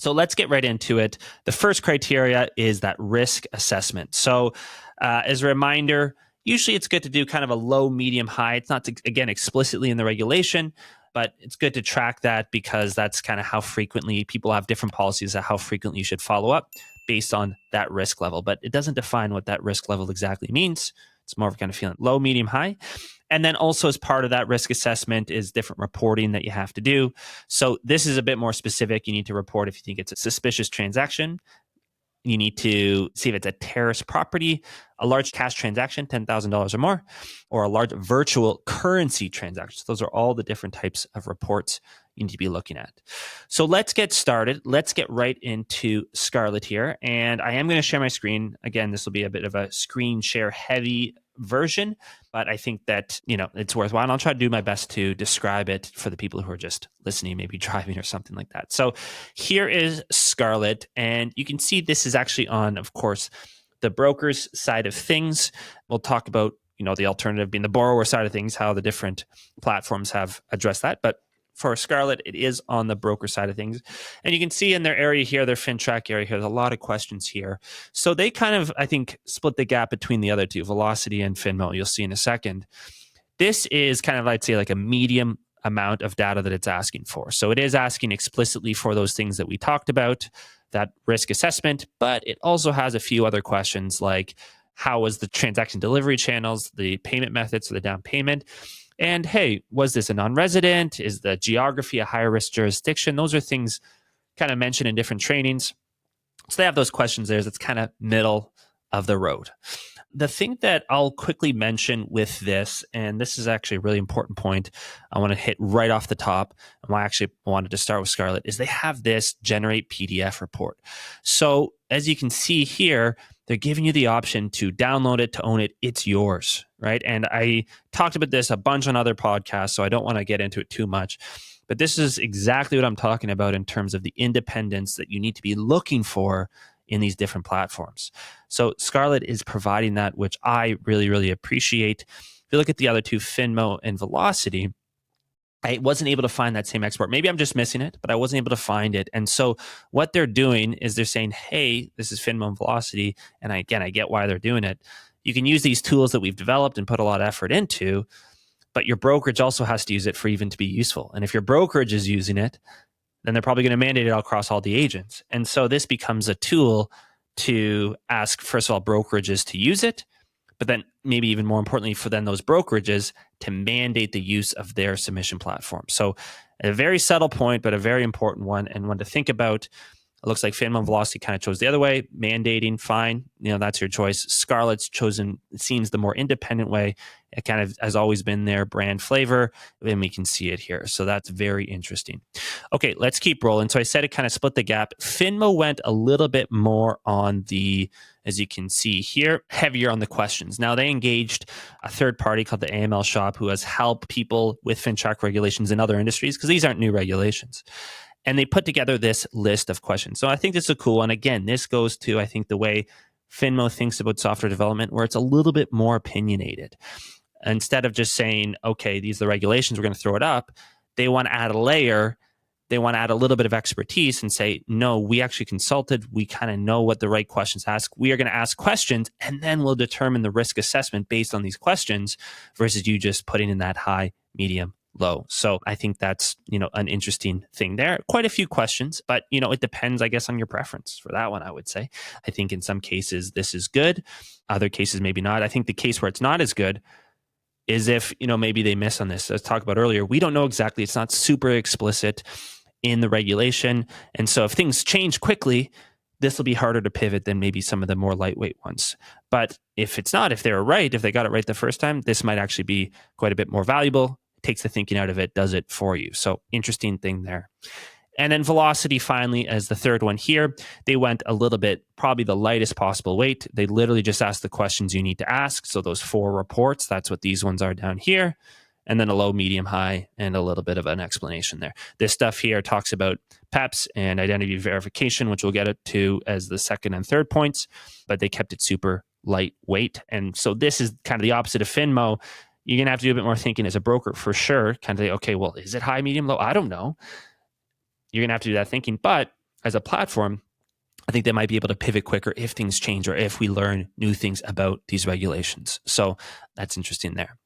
So let's get right into it. The first criteria is that risk assessment. So as a reminder, usually it's good to do kind of a low, medium, high. It's not, again, explicitly in the regulation, but it's good to track that because that's kind of how frequently people have different policies of how frequently you should follow up based on that risk level. But it doesn't define what that risk level exactly means. It's more of kind of feeling low, medium, high. And then also as part of that risk assessment is different reporting that you have to do. So this is a bit more specific. You need to report if you think it's a suspicious transaction. You need to see if it's a terrorist property, a large cash transaction, $10,000 or more, or a large virtual currency transaction. So those are all the different types of reports you need to be looking at. So let's get started. Let's get right into Scarlett here. And I am going to share my screen. Again, this will be a bit of a screen share heavy version, but I think that, it's worthwhile. And I'll try to do my best to describe it for the people who are just listening, maybe driving or something like that. So here is Scarlett, and you can see this is actually on, of course, the broker's side of things. We'll talk about, the alternative being the borrower side of things, how the different platforms have addressed that. But for Scarlett, it is on the broker side of things. And you can see in their area here, their FinTrack area here, there's a lot of questions here. So they kind of, I think, split the gap between the other two, Velocity and Finmo. You'll see in a second. This is kind of, I'd say, like a medium amount of data that it's asking for. So it is asking explicitly for those things that we talked about, that risk assessment, but it also has a few other questions like how was the transaction delivery channels, the payment methods, so the down payment, and hey, was this a non-resident? Is the geography a higher risk jurisdiction? Those are things kind of mentioned in different trainings. So they have those questions there. That's kind of middle of the road. The thing that I'll quickly mention with this, and this is actually a really important point I want to hit right off the top, and why I actually wanted to start with Scarlett, is they have this generate PDF report. So as you can see here, they're giving you the option to download it, to own it. It's yours, right? And I talked about this a bunch on other podcasts, so I don't want to get into it too much. But this is exactly what I'm talking about in terms of the independence that you need to be looking for in these different platforms. So Scarlett is providing that, which I really, really appreciate. If you look at the other two, Finmo and Velocity, I wasn't able to find that same export. Maybe I'm just missing it, but I wasn't able to find it. And so what they're doing is they're saying, hey, this is Finmo and Velocity. And I get why they're doing it. You can use these tools that we've developed and put a lot of effort into, but your brokerage also has to use it for even to be useful. And if your brokerage is using it, then they're probably going to mandate it across all the agents. And so this becomes a tool to ask, first of all, brokerages to use it, but then maybe even more importantly for then those brokerages to mandate the use of their submission platform. So a very subtle point, but a very important one, and one to think about. It looks like Finmo and Velocity kind of chose the other way, mandating, fine, that's your choice. Scarlett's chosen, it seems, the more independent way. It kind of has always been their brand flavor, and we can see it here. So that's very interesting. Okay, let's keep rolling. So I said it kind of split the gap. Finmo went a little bit more on the, as you can see here, heavier on the questions. Now, they engaged a third party called the AML shop who has helped people with FinTrack regulations in other industries, because these aren't new regulations. And they put together this list of questions. So I think this is a cool one. Again, this goes to, I think, the way Finmo thinks about software development, where it's a little bit more opinionated. Instead of just saying, okay, these are the regulations, we're going to throw it up, they want to add a layer. They want to add a little bit of expertise and say, no, we actually consulted. We kind of know what the right questions to ask. We are going to ask questions, and then we'll determine the risk assessment based on these questions versus you just putting in that high, medium, low. So I think that's, an interesting thing there. Quite a few questions, but, it depends, I guess, on your preference for that one, I would say. I think in some cases this is good. Other cases, maybe not. I think the case where it's not as good is if, maybe they miss on this. As talked about earlier, we don't know exactly. It's not super explicit in the regulation. And so if things change quickly, this will be harder to pivot than maybe some of the more lightweight ones. But if it's not, if they were right, if they got it right the first time, this might actually be quite a bit more valuable. Takes the thinking out of it, does it for you. So interesting thing there. And then Velocity finally as the third one here. They went a little bit, probably the lightest possible weight. They literally just asked the questions you need to ask. So those 4 reports, that's what these ones are down here. And then a low, medium, high, and a little bit of an explanation there. This stuff here talks about PEPs and identity verification, which we'll get to as the second and third points, but they kept it super lightweight. And so this is kind of the opposite of Finmo. You're going to have to do a bit more thinking as a broker for sure. Kind of say, okay, well, is it high, medium, low? I don't know. You're going to have to do that thinking. But as a platform, I think they might be able to pivot quicker if things change or if we learn new things about these regulations. So that's interesting there.